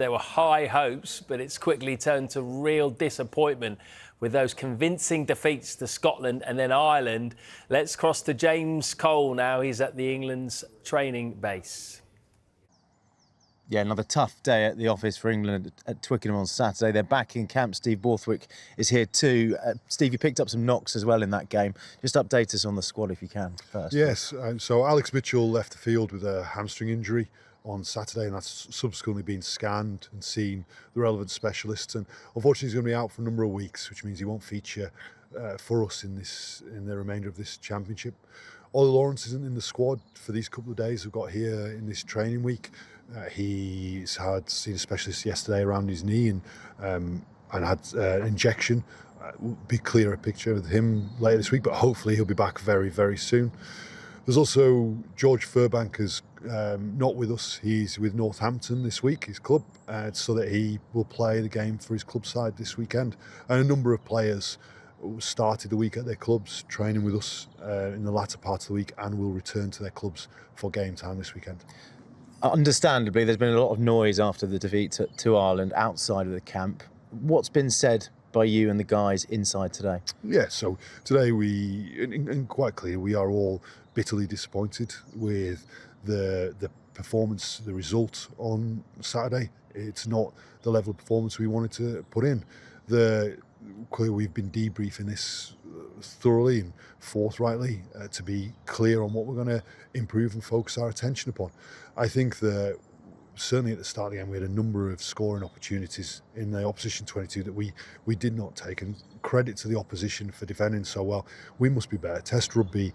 There were high hopes, but it's quickly turned to real disappointment with those convincing defeats to Scotland and then Ireland. Let's cross to James Cole now. He's at the England's training base. Yeah, another tough day at the office for England at Twickenham on Saturday. They're back in camp. Steve Borthwick is here too. Steve, you picked up some knocks as well in that game. Just update us on the squad if you can first. Yes, so Alex Mitchell left the field with a hamstring injury on Saturday, and that's subsequently been scanned and seen the relevant specialists. And unfortunately, he's going to be out for a number of weeks, which means he won't feature for us in the remainder of this championship. Ollie Lawrence isn't in the squad for these couple of days we've got here in this training week. He's seen a specialist yesterday around his knee and had an injection. We'll be clearer picture of him later this week, but hopefully he'll be back very, very soon. There's also George Furbanker's not with us. He's with Northampton this week, his club, so that he will play the game for his club side this weekend. And a number of players started the week at their clubs, training with us in the latter part of the week, and will return to their clubs for game time this weekend. Understandably, there's been a lot of noise after the defeat to Ireland outside of the camp. What's been said by you and the guys inside today? Yeah, so today and quite clear, we are all bitterly disappointed with the performance, the result on Saturday. It's not the level of performance we wanted to put in. Clearly, we've been debriefing this thoroughly and forthrightly to be clear on what we're going to improve and focus our attention upon. I think that certainly at the start of the game we had a number of scoring opportunities in the opposition 22 that we did not take, and credit to the opposition for defending so well. We must be better. Test rugby,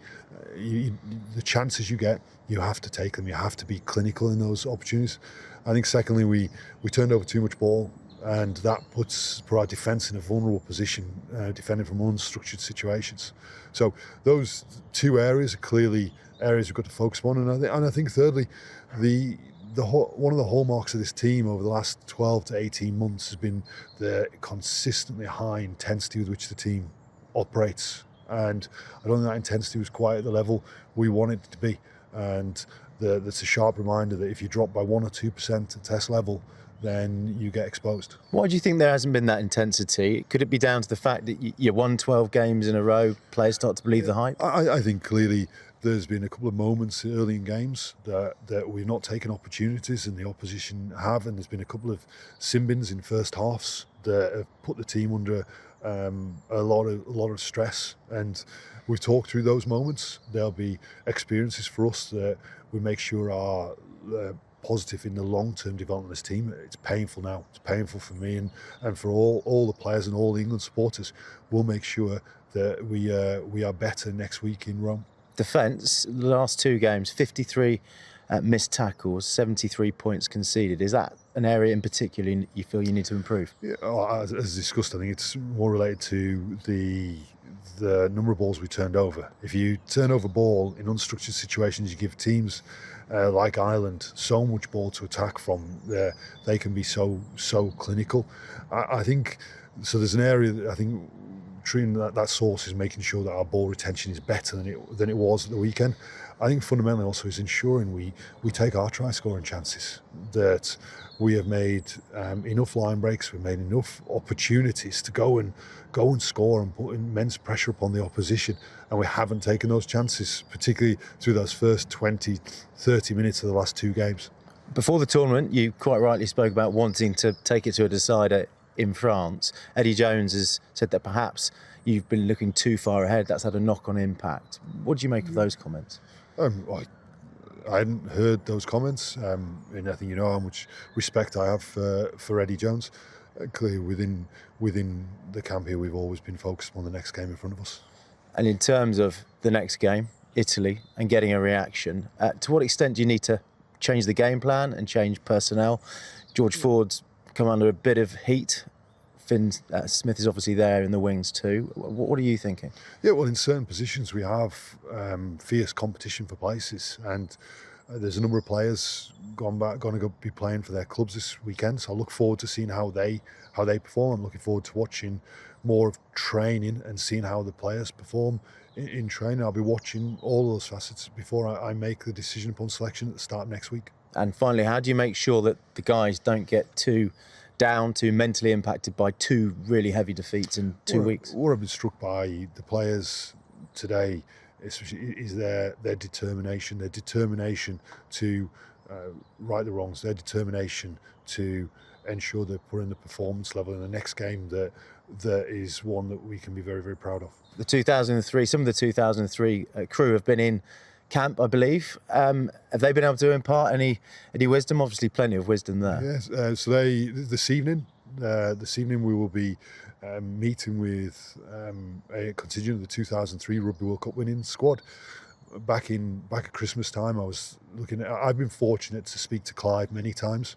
the chances you get, you have to take them. You have to be clinical in those opportunities. I think secondly, we turned over too much ball, and that puts our defence in a vulnerable position, defending from unstructured situations. So those two areas are clearly areas we've got to focus on. And I think thirdly, one of the hallmarks of this team over the last 12 to 18 months has been the consistently high intensity with which the team operates. And I don't think that intensity was quite at the level we wanted it to be. And that's a sharp reminder that if you drop by 1 or 2% at test level, then you get exposed. Why do you think there hasn't been that intensity? Could it be down to the fact that you won 12 games in a row, players start to believe the hype? I think clearly there's been a couple of moments early in games that we've not taken opportunities and the opposition have, and there's been a couple of sin-bins in first halves that have put the team under a lot of stress, and we've talked through those moments. There'll be experiences for us that we make sure are positive in the long-term development of this team. It's painful now. It's painful for me and for all the players and all the England supporters. We'll make sure that we are better next week in Rome. Defence, the last two games, 53 missed tackles, 73 points conceded. Is that an area in particular you feel you need to improve? Yeah, as discussed, I think it's more related to the number of balls we turned over. If you turn over ball in unstructured situations, you give teams like Ireland so much ball to attack from. They can be so clinical. I think so. There's an area that I think treating that source is making sure that our ball retention is better than it was at the weekend. I think fundamentally also is ensuring we take our try scoring chances, that we have made enough line breaks, we've made enough opportunities to go and score and put immense pressure upon the opposition, and we haven't taken those chances, particularly through those first 20-30 minutes of the last two games. Before the tournament, you quite rightly spoke about wanting to take it to a decider in France. Eddie Jones has said that perhaps you've been looking too far ahead. That's had a knock-on impact. What do you make of those comments? I hadn't heard those comments, and I think you know how much respect I have for Eddie Jones. Clearly within the camp here, we've always been focused on the next game in front of us. And in terms of the next game, Italy, and getting a reaction, to what extent do you need to change the game plan and change personnel? George Ford's come under a bit of heat. Finn Smith is obviously there in the wings too. What are you thinking? Yeah, well, in certain positions we have fierce competition for places, and there's a number of players going to be playing for their clubs this weekend. So I look forward to seeing how they perform. I'm looking forward to watching more of training and seeing how the players perform in training. I'll be watching all those facets before I make the decision upon selection at the start of next week. And finally, how do you make sure that the guys don't get too down, too mentally impacted by two really heavy defeats in 2 weeks? What I've been struck by the players today is their determination, to right the wrongs, their determination to ensure they're putting the performance level in the next game that is one that we can be very, very proud of. Some of the 2003 crew have been in camp, I believe. Have they been able to impart any wisdom? Obviously, plenty of wisdom there. Yes. So this evening we will be meeting with a contingent of the 2003 Rugby World Cup winning squad. Back at Christmas time, I've been fortunate to speak to Clive many times.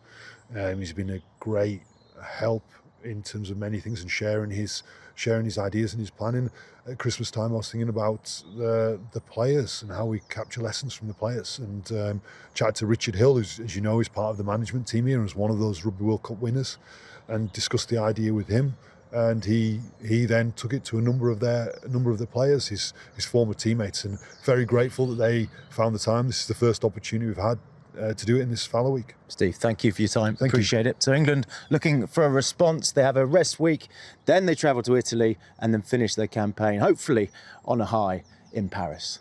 He's been a great help in terms of many things and sharing his ideas and his planning. At Christmas time, I was thinking about the players and how we capture lessons from the players, and chatted to Richard Hill, who, as you know, is part of the management team here and was one of those Rugby World Cup winners, and discussed the idea with him. And he then took it to a number of the players, his former teammates, and very grateful that they found the time. This is the first opportunity we've had to do it in this fallow week. Steve, thank you for your time. Thank Appreciate it. So England looking for a response. They have a rest week, then they travel to Italy and then finish their campaign, hopefully on a high in Paris.